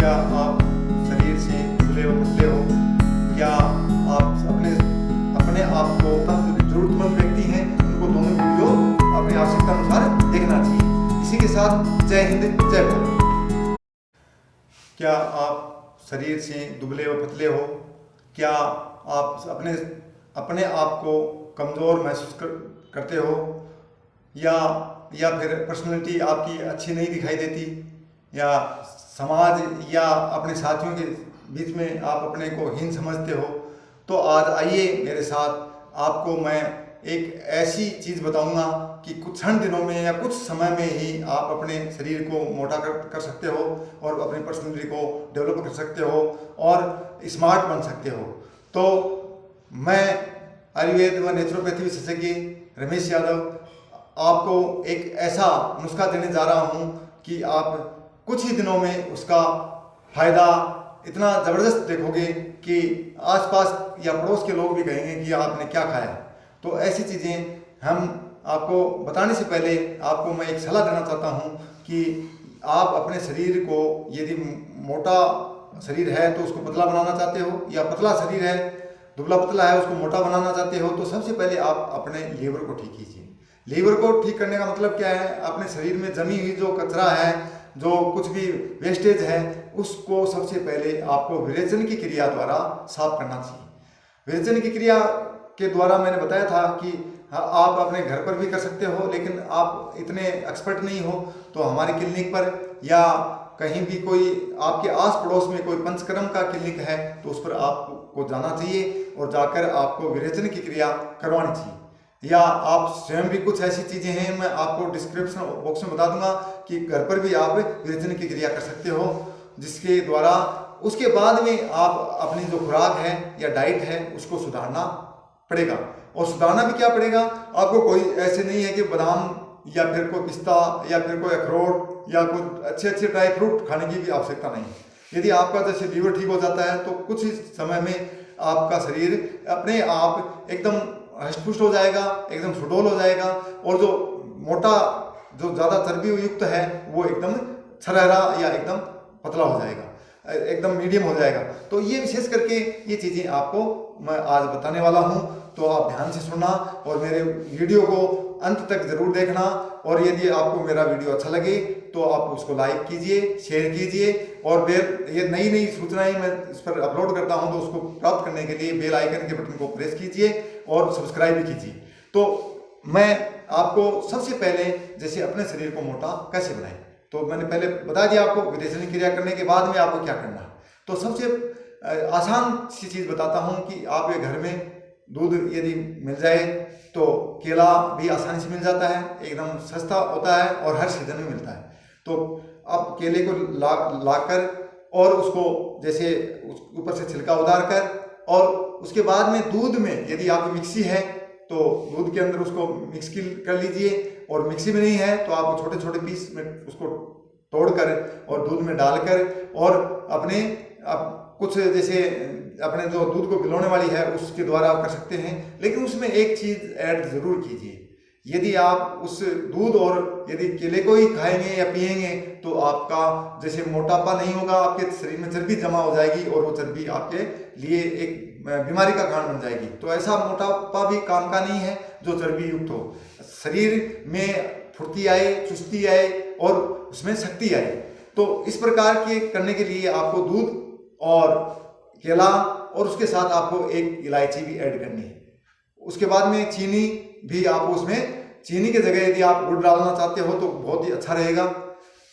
क्या आप शरीर से दुबले व पतले हो? क्या आप अपने अपने आप को जरूरतमंद व्यक्ति हैं, उनको दोनों वीडियो अपनी आवश्यकता अनुसार देखना चाहिए। इसी के साथ जय हिंद, जय भारत। क्या आप शरीर से दुबले व पतले हो? क्या आप अपने आप को कमज़ोर महसूस करते हो, या फिर पर्सनैलिटी आपकी अच्छी नहीं दिखाई देती, या समाज या अपने साथियों के बीच में आप अपने को हीन समझते हो? तो आज आइए मेरे साथ, आपको मैं एक ऐसी चीज़ बताऊंगा कि कुछ क्षण दिनों में या कुछ समय में ही आप अपने शरीर को मोटा कर सकते हो और अपनी पर्सनैलिटी को डेवलप कर सकते हो और स्मार्ट बन सकते हो। तो मैं आयुर्वेद व नेचुरोपैथी विशेषज्ञ रमेश यादव आपको एक ऐसा नुस्खा देने जा रहा हूं कि आप कुछ ही दिनों में उसका फायदा इतना ज़बरदस्त देखोगे कि आसपास या पड़ोस के लोग भी कहेंगे कि आपने क्या खाया। तो ऐसी चीज़ें हम आपको बताने से पहले आपको मैं एक सलाह देना चाहता हूं कि आप अपने शरीर को, यदि मोटा शरीर है तो उसको पतला बनाना चाहते हो, या पतला शरीर है, दुबला पतला है, उसको मोटा बनाना चाहते हो, तो सबसे पहले आप अपने लीवर को ठीक कीजिए। लीवर को ठीक करने का मतलब क्या है? अपने शरीर में जमी हुई जो कचरा है, जो कुछ भी वेस्टेज है, उसको सबसे पहले आपको विरेचन की क्रिया द्वारा साफ करना चाहिए। विरेचन की क्रिया के द्वारा मैंने बताया था कि आप अपने घर पर भी कर सकते हो, लेकिन आप इतने एक्सपर्ट नहीं हो तो हमारे क्लिनिक पर या कहीं भी कोई आपके आस पड़ोस में कोई पंचकर्म का क्लिनिक है तो उस पर आपको जाना चाहिए और जाकर आपको विरेचन की क्रिया करवानी चाहिए। या आप स्वयं भी, कुछ ऐसी चीज़ें हैं मैं आपको डिस्क्रिप्शन बॉक्स में बता दूंगा कि घर पर भी आप विरेचन की क्रिया कर सकते हो, जिसके द्वारा उसके बाद में आप अपनी जो खुराक है या डाइट है उसको सुधारना पड़ेगा। और सुधारना भी क्या पड़ेगा? आपको कोई ऐसे नहीं है कि बादाम या फिर कोई पिस्ता या फिर कोई अखरोट या कुछ अच्छे अच्छे ड्राई फ्रूट खाने की भी आवश्यकता नहीं है। यदि आपका जैसे लीवर ठीक हो जाता है तो कुछ ही समय में आपका शरीर अपने आप एकदम हष्टपुष्ट हो जाएगा, एकदम सुडौल हो जाएगा, और जो मोटा, जो ज़्यादा चर्बी युक्त है वो एकदम छरहरा या एकदम पतला हो जाएगा, एकदम मीडियम हो जाएगा। तो ये विशेष करके ये चीज़ें आपको मैं आज बताने वाला हूँ, तो आप ध्यान से सुनना और मेरे वीडियो को अंत तक ज़रूर देखना। और यदि आपको मेरा वीडियो अच्छा लगे तो आप उसको लाइक कीजिए, शेयर कीजिए, और ये नई नई सूचनाएं मैं इस पर अपलोड करता हूं तो उसको प्राप्त करने के लिए बेल आइकन के बटन को प्रेस कीजिए और सब्सक्राइब भी कीजिए। तो मैं आपको सबसे पहले जैसे अपने शरीर को मोटा कैसे बनाएं, तो मैंने पहले बता दिया आपको विरेचन क्रिया करने के बाद में आपको क्या करना है। तो सबसे आसान सी चीज़ बताता हूँ कि आप ये घर में दूध यदि मिल जाए तो केला भी आसानी से मिल जाता है, एकदम सस्ता होता है और हर सीजन में मिलता है। तो आप केले को लाकर और उसको जैसे ऊपर से छिलका उतार कर, और उसके बाद में दूध में, यदि आप मिक्सी है तो दूध के अंदर उसको मिक्स कर लीजिए, और मिक्सी में नहीं है तो आप छोटे छोटे पीस में उसको तोड़कर और दूध में डालकर, और अपने कुछ जैसे अपने जो दूध को भिगोने वाली है उसके द्वारा आप कर सकते हैं। लेकिन उसमें एक चीज़ ऐड ज़रूर कीजिए, यदि आप उस दूध और यदि केले को ही खाएंगे या पिएंगे तो आपका जैसे मोटापा नहीं होगा, आपके शरीर में चर्बी जमा हो जाएगी और वो चर्बी आपके लिए एक बीमारी का कारण बन जाएगी। तो ऐसा मोटापा भी काम का नहीं है जो चर्बी युक्त हो। शरीर में फुर्ती आए, चुस्ती आए और उसमें शक्ति आए। तो इस प्रकार के करने के लिए आपको दूध और केला, और उसके साथ आपको एक इलायची भी ऐड करनी है। उसके बाद में चीनी भी, आप उसमें चीनी की जगह यदि आप गुड़ डालना चाहते हो तो बहुत ही अच्छा रहेगा।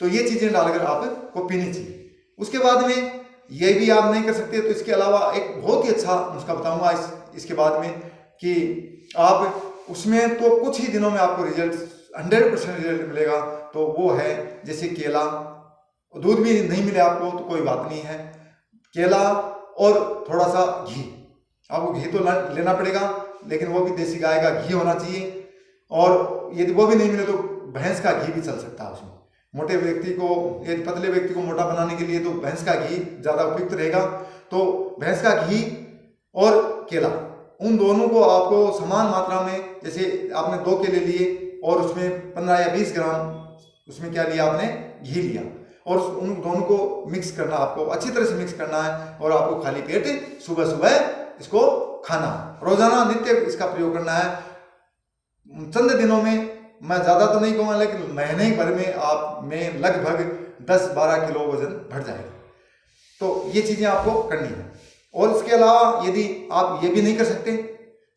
तो ये चीज़ें डालकर आपको पीनी चाहिए। उसके बाद में ये भी आप नहीं कर सकते तो इसके अलावा एक बहुत ही अच्छा नुस्खा बताऊंगा इसके बाद में, कि आप उसमें तो कुछ ही दिनों में आपको रिजल्ट 100% रिजल्ट मिलेगा। तो वो है जैसे केला, दूध भी नहीं मिले आपको तो कोई बात नहीं है, केला और थोड़ा सा घी। आपको घी तो लेना पड़ेगा, लेकिन वो भी देसी गाय का घी होना चाहिए, और यदि वो भी नहीं मिले तो भैंस का घी भी चल सकता है उसमें। मोटे व्यक्ति को, यदि पतले व्यक्ति को मोटा बनाने के लिए तो भैंस का घी ज़्यादा उपयुक्त रहेगा। तो भैंस का घी और केला, उन दोनों को आपको समान मात्रा में, जैसे आपने 2 केले लिए और उसमें 15 या 20 ग्राम उसमें क्या लिया आपने, घी लिया, और उन दोनों को मिक्स करना, आपको अच्छी तरह से मिक्स करना है और आपको खाली पेट सुबह सुबह इसको खाना, रोजाना नित्य इसका प्रयोग करना है। चंद दिनों में, मैं ज़्यादा तो नहीं कहूँगा, लेकिन महीने भर में आप में लगभग 10-12 किलो वजन बढ़ जाएगा। तो ये चीज़ें आपको करनी है। और इसके अलावा यदि आप ये भी नहीं कर सकते,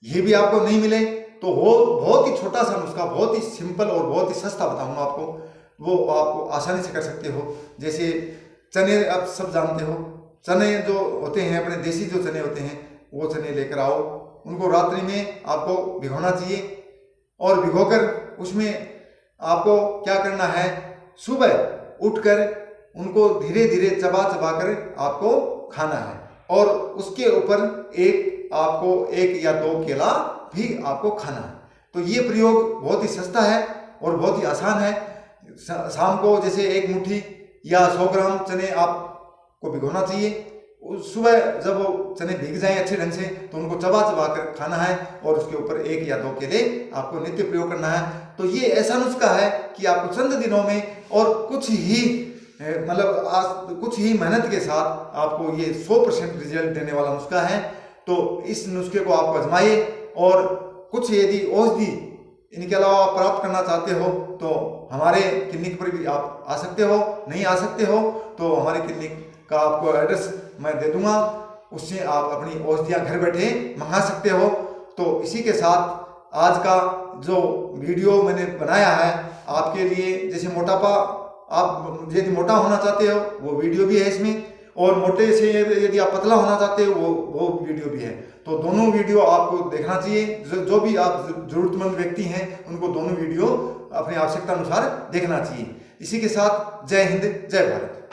ये भी आपको नहीं मिले, तो वो बहुत ही छोटा सा नुस्खा, बहुत ही सिंपल और बहुत ही सस्ता बताऊंगा आपको, वो आपको आसानी से कर सकते हो। जैसे चने, आप सब जानते हो, चने जो होते हैं अपने देसी जो चने होते हैं, वो चने लेकर आओ, उनको रात्रि में आपको भिगोना चाहिए और भिगोकर उसमें आपको क्या करना है, सुबह उठकर उनको धीरे धीरे चबा चबा कर आपको खाना है और उसके ऊपर आपको 1 या 2 केला भी आपको खाना है। तो ये प्रयोग बहुत ही सस्ता है और बहुत ही आसान है। शाम को जैसे 1 मुट्ठी या 100 ग्राम चने आपको भिगोना चाहिए, सुबह जब वो चने भीग जाएं अच्छे ढंग से तो उनको चबा चबा कर खाना है और उसके ऊपर 1 या 2 केले आपको नित्य प्रयोग करना है। तो ये ऐसा नुस्खा है कि आपको चंद दिनों में और कुछ ही मेहनत के साथ आपको ये 100% रिजल्ट देने वाला नुस्खा है। तो इस नुस्खे को आप आजमाइए और कुछ यदि औषधि इनके अलावा प्राप्त करना चाहते हो तो हमारे क्लिनिक पर भी आप आ सकते हो। नहीं आ सकते हो तो हमारे क्लिनिक का आपको एड्रेस मैं दे दूंगा, उससे आप अपनी औषधियाँ घर बैठे मंगा सकते हो। तो इसी के साथ आज का जो वीडियो मैंने बनाया है आपके लिए, जैसे मोटापा, आप यदि मोटा होना चाहते हो वो वीडियो भी है इसमें, और मोटे से यदि आप पतला होना चाहते हो वो वीडियो भी है। तो दोनों वीडियो आपको देखना चाहिए। जो भी आप जरूरतमंद व्यक्ति हैं उनको दोनों वीडियो अपनी आवश्यकता अनुसार देखना चाहिए। इसी के साथ जय हिंद, जय भारत।